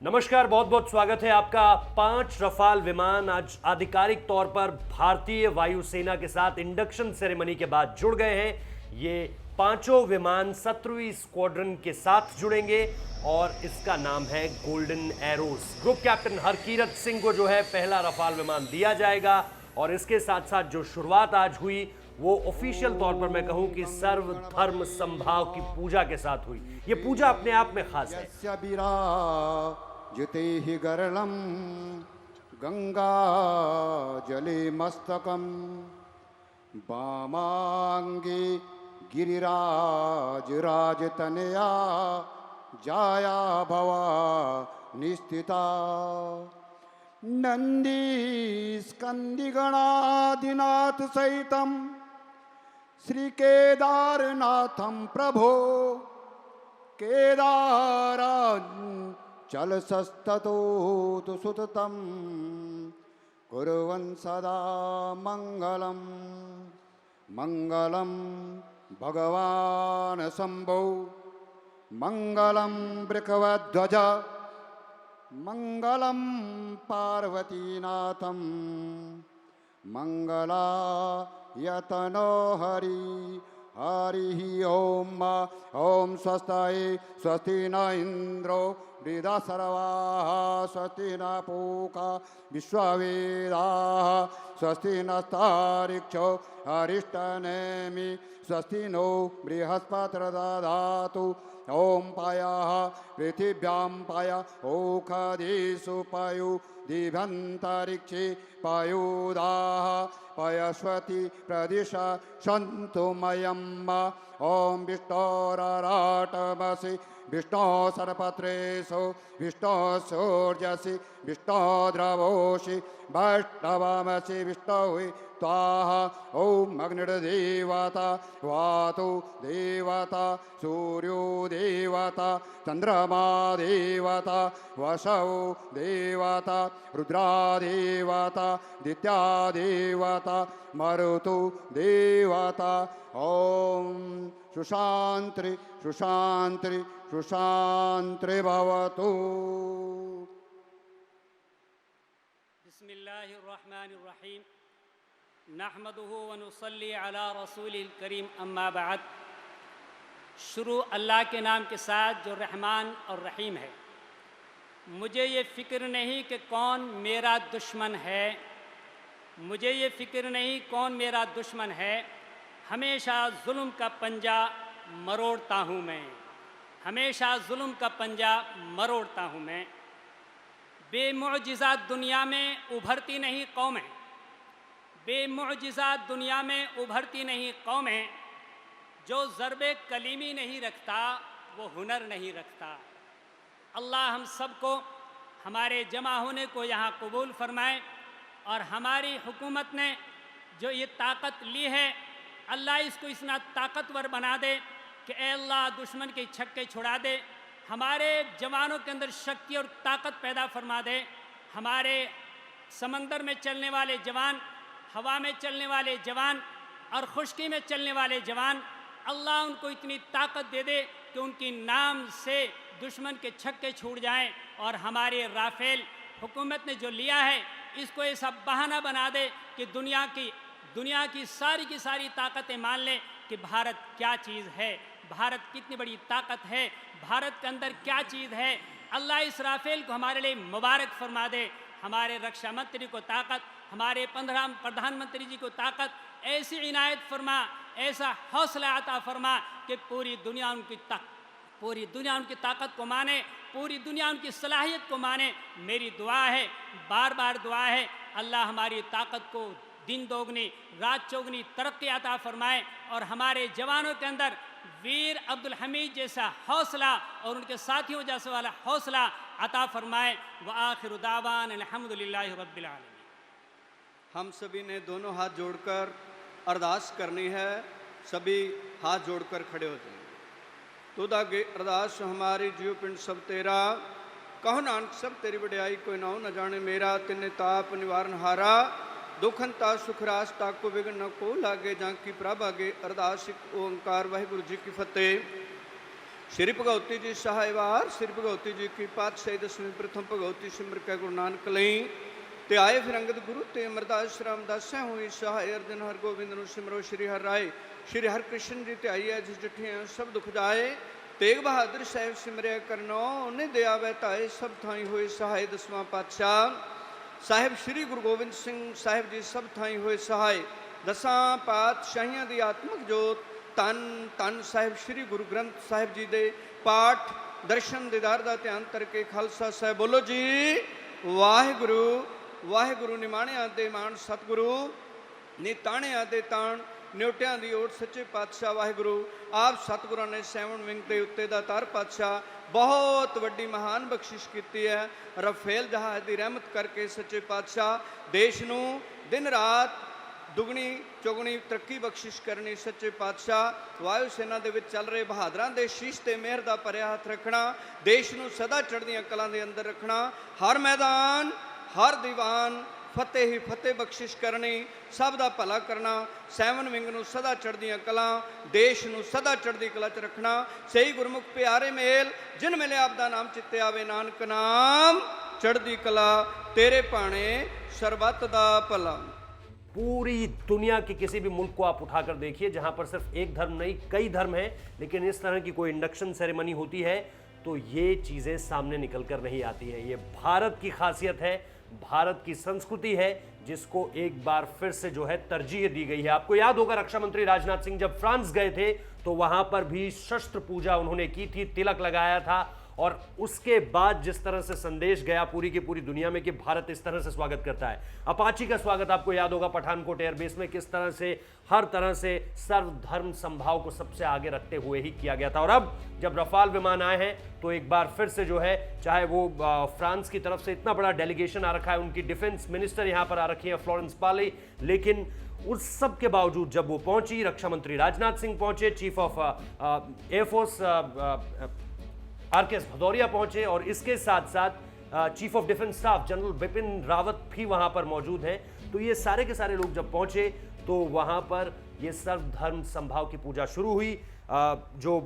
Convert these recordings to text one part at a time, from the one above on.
नमस्कार, बहुत बहुत स्वागत है आपका। 5 रफाल विमान आज आधिकारिक तौर पर भारतीय वायुसेना के साथ इंडक्शन सेरेमनी के बाद जुड़ गए हैं। ये पांचों विमान 17वीं स्क्वाड्रन के साथ जुड़ेंगे और इसका नाम है golden arrows. Group captain Harkirat Singh को जो है पहला रफाल विमान दिया जाएगा और इसके साथ साथ जो शुरुआत आज हुई वो ऑफिशियल तौर पर मैं कहूं कि सर्व धर्म संभाव की पूजा के साथ हुई। ये पूजा अपने आप में खास है। जिते हि गरलम गंगा जले मस्तकम वामांगे गिरिराज राजतनया जाया भवा निस्थिता नंदी स्कंदिगणाधिनाथ सहितम श्री केदारनाथम प्रभो केदारा चल सस्ततो तु सुततं कुर्वन् सदा मंगलम मंगलम भगवान शंभो मंगलम वृषभध्वज मंगलम पार्वतीनाथम मंगलायतनो हरि हरि ओम ओम स्वस्ताय स्वस्ति न इंद्रो वृदा सर्वाः स्वस्ति न पूका विश्ववेदाः स्वस्ति नस्तारिक्षो अरिष्टनेमि स्वस्ति नो बृहस्पतिर्दधातु ओम पायाः पृथिव्यां पाय ओखदिषु पायु दिव्यन्तरिक्षे पायुदाः पयस्वती प्रदिशा सन्तु मयम् ओम विष्णोराटमसि विष्णो सरपत्रेषु विष्णो सूर्यसि विष्णो द्रवोषि वैष्णवमसि विष्णु स्वाहा ओम अग्निर्देवता वातु देवता सूर्यो देवता चंद्रमा देवता वसौ देवता रुद्रा देवता दित्या देवता मरुतु देवता ओम सुशांति सुशांति सुशांति भवतु। बिस्मिल्लाहिर्रहमानिर्रहीम नहमदुहु व नुसल्ली अला रसूलिल करीम अम्मा बाद। शुरू अल्लाह के नाम के साथ जो रहमान और रहीम है। मुझे ये फ़िक्र नहीं कि कौन मेरा दुश्मन है, मुझे ये फ़िक्र नहीं कौन मेरा दुश्मन है। हमेशा जुल्म का पंजा मरोड़ता हूँ मैं, हमेशा जुल्म का पंजा मरोड़ता हूँ मैं। बेमुअजिज़ात दुनिया में उभरती नहीं कौमें, बेमुअजिज़ात दुनिया में उभरती नहीं कौमें। जो ज़रबे कलीमी नहीं रखता वो हुनर नहीं रखता। अल्लाह हम सबको हमारे जमा होने को यहाँ कबूल फरमाए और हमारी हुकूमत ने जो ये ताकत ली है अल्लाह इसको इतना ताकतवर बना दे कि ए अल्लाह दुश्मन के छक्के छुड़ा दे। हमारे जवानों के अंदर शक्ति और ताकत पैदा फरमा दे। हमारे समंदर में चलने वाले जवान, हवा में चलने वाले जवान और खुश्की में चलने वाले जवान, अल्लाह उनको इतनी ताकत दे दे कि उनकी नाम से दुश्मन के छक्के छूट जाएं और हमारे राफेल हुकूमत ने जो लिया है इसको ऐसा बहाना बना दे कि दुनिया की सारी की सारी ताकतें मान लें कि भारत क्या चीज़ है, भारत कितनी बड़ी ताकत है, भारत के अंदर क्या चीज़ है। अल्लाह इस राफेल को हमारे लिए मुबारक फरमा दे। हमारे रक्षा मंत्री को ताकत, हमारे 15 प्रधानमंत्री जी को ताकत, ऐसी इनायत फरमा, ऐसा हौसला अता फरमा कि पूरी दुनिया उनकी ताकत को माने, पूरी दुनिया उनकी सलाहियत को माने। मेरी दुआ है, बार बार दुआ है, अल्लाह हमारी ताकत को दिन दोगुनी रात चौगुनी तरक्की अता फरमाए और हमारे जवानों के अंदर वीर अब्दुल हमीद जैसा हौसला और उनके साथियों जैसा वाला हौसला अता फरमाए। व आखिर दावान अल्हम्दुलिल्लाहि रब्बिल आलमीन। हम सभी ने दोनों हाथ जोड़कर अरदास करनी है। सभी हाथ जोड़कर खड़े हो जाएंगे। तुद आगे अरदास हमारी जीव पिंड सब तेरा, कहो नानक सब तेरी वड्याई, कोई ना हो न जाने मेरा। तिन्ने ताप निवारण हारा, दुखंता सुखरास ताको विघ्न न को लागे, जाकी प्रभ आगे। अरदास ओंकार वाहिगुरु जी की फतेह। श्री भगवती जी सहायवार श्री भगवती जी की पातशाही दसवीं प्रथम भगवती सिमर कै गुरु नानक लई ते आए फिर अंगद गुरु ते अमरदास रामदास हुई सहाय अर्जन हर गोविंद नु सिमरो श्री हर राय श्री हर कृष्ण जी ते आई है जिस जठियां सब दुख जाए तेग बहादुर साहिब सिमरिया करनो उन्हें दया वैताए सब थाई हुए सहाय दसवां पातशाह साहिब श्री गुरु गोविंद सिंह साहिब जी सब थाई हुए सहाय दसां पातशाहियां दी आत्मक जोत तन तन साहिब श्री गुरु ग्रंथ साहिब जी दे पाठ दर्शन दीदार दा ध्यान करके खालसा साहिब बोलो जी वाहिगुरु वाहिगुरु निमाणिया दे मान सतगुरु निताणिया दे ताण न्योटियां दी ओट सच्चे पातशाह वाहिगुरु आप सतगुरां ने सैवन विंग दे उत्ते दा तार पातशाह बहुत वड्डी महान बख्शिश की है रफेल जहाज की रहमत करके सच्चे पातशाह देश नूं दिन रात दुगनी चौगनी तरक्की बख्शिश करनी सच्चे पातशाह वायु सेना दे विच चल रहे बहादरां दे शीश ते मेहर दा भरिया हथ रखना देश नूं सदा चढ़दियां कलां दे अंदर रखना हर मैदान हर दीवान फतेह ही फतेह बख्शिश करनी सब दा भला करना सैवन विंग नूं सदा चढ़दियां कलां देश नूं सदा चढ़दी कला च रखना सही गुरमुख प्यारे मेल जिन मिले आप दा नाम चित्ते आवे नानक नाम चढ़दी कला तेरे भाणे सरबत दा भला। पूरी दुनिया के किसी भी मुल्क को आप उठाकर देखिए जहां पर सिर्फ एक धर्म नहीं कई धर्म हैं, लेकिन इस तरह की कोई इंडक्शन सेरेमनी होती है तो ये चीजें सामने निकल कर नहीं आती है। ये भारत की खासियत है, भारत की संस्कृति है, जिसको एक बार फिर से जो है तरजीह दी गई है। आपको याद होगा रक्षा मंत्री राजनाथ सिंह जब फ्रांस गए थे तो वहां पर भी शस्त्र पूजा उन्होंने की थी, तिलक लगाया था, और उसके बाद जिस तरह से संदेश गया पूरी की पूरी दुनिया में कि भारत इस तरह से स्वागत करता है। अपाची का स्वागत आपको याद होगा पठानकोट एयरबेस में किस तरह से हर तरह से सर्वधर्म समभाव को सबसे आगे रखते हुए ही किया गया था। और अब जब रफाल विमान आए हैं तो एक बार फिर से जो है, चाहे वो फ्रांस की तरफ से इतना बड़ा डेलीगेशन आ रखा है, उनकी डिफेंस मिनिस्टर यहां पर आ रखी है फ्लोरेंस पार्ली, लेकिन उस सब के बावजूद जब वो पहुंची, रक्षा मंत्री राजनाथ सिंह पहुंचे, चीफ ऑफ एयरफोर्स आर.के.एस. भदौरिया पहुंचे, और इसके साथ साथ chief of defence staff general Bipin Rawat भी वहां पर मौजूद हैं। तो ये सारे के सारे लोग जब पहुंचे तो वहां पर ये सर्वधर्म समभाव की पूजा शुरू हुई। जो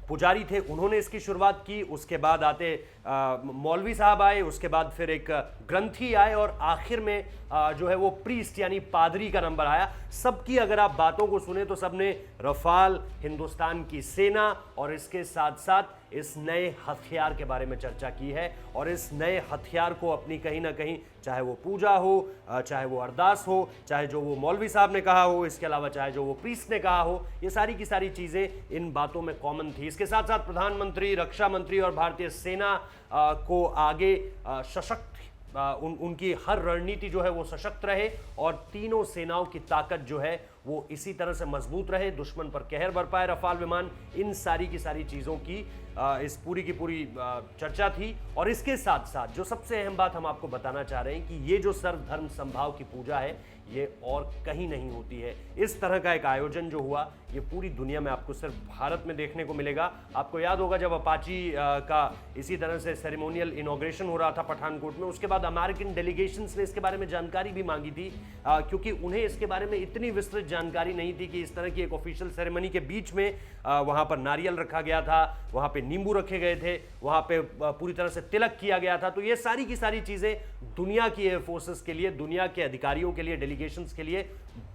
पुजारी थे उन्होंने इसकी शुरुआत की, उसके बाद आते मौलवी साहब आए, उसके बाद फिर एक ग्रंथी आए, और आखिर में जो है वो प्रीस्ट यानी पादरी का नंबर आया। सबकी अगर आप बातों को सुने तो सबने रफाल, हिंदुस्तान की सेना और इसके साथ साथ इस नए हथियार के बारे में चर्चा की है, और इस नए हथियार को अपनी कहीं ना कहीं, चाहे वो पूजा हो, चाहे वो अरदास हो, चाहे जो वो मौलवी साहब ने कहा हो, इसके अलावा चाहे जो वो प्रीस्ट ने कहा हो, ये सारी की सारी चीज़ें इन बातों में कॉमन थी। इसके साथ साथ प्रधानमंत्री, रक्षा मंत्री और भारतीय सेना को आगे सशक्त, उनकी हर रणनीति जो है वो सशक्त रहे, और तीनों सेनाओं की ताकत जो है वो इसी तरह से मजबूत रहे, दुश्मन पर कहर बरपाए रफाल विमान। इन सारी की सारी चीज़ों की इस पूरी की पूरी चर्चा थी। और इसके साथ साथ जो सबसे अहम बात हम आपको बताना चाह रहे हैं कि ये जो सर्वधर्म समभाव की पूजा है ये और कहीं नहीं होती है। इस तरह का एक आयोजन जो हुआ ये पूरी दुनिया में आपको सिर्फ भारत में देखने को मिलेगा। आपको याद होगा जब अपाची का इसी तरह से सेरेमोनियल इनॉग्रेशन हो रहा था पठानकोट में, उसके बाद अमेरिकन डेलीगेशंस ने इसके बारे में जानकारी भी मांगी थी, क्योंकि उन्हें इसके बारे में इतनी विस्तृत जानकारी नहीं थी कि इस तरह की एक ऑफिशियल सेरेमनी के बीच में वहां पर नारियल रखा गया था, वहां पे नींबू रखे गए थे, वहां पे पूरी तरह से तिलक किया गया था। तो ये सारी की सारी चीजें दुनिया की एयर फोर्सेस के लिए, दुनिया के अधिकारियों के लिए, डेलीगेशंस के लिए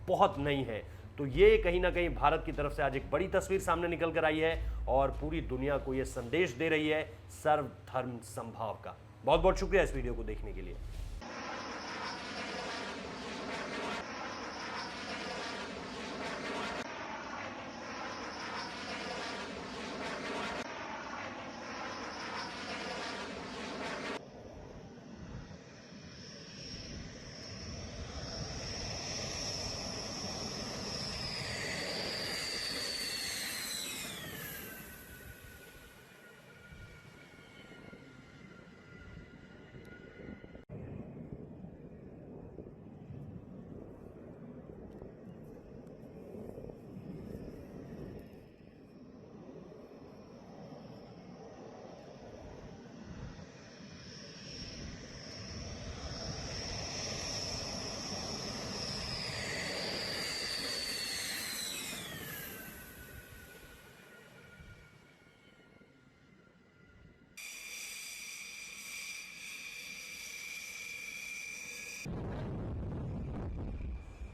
बहुत नई है। तो ये कहीं ना कहीं भारत की तरफ से आज एक बड़ी तस्वीर सामने निकल कर आई है और पूरी दुनिया को ये संदेश दे रही है सर्वधर्म समभाव का। बहुत बहुत शुक्रिया इस वीडियो को देखने के लिए।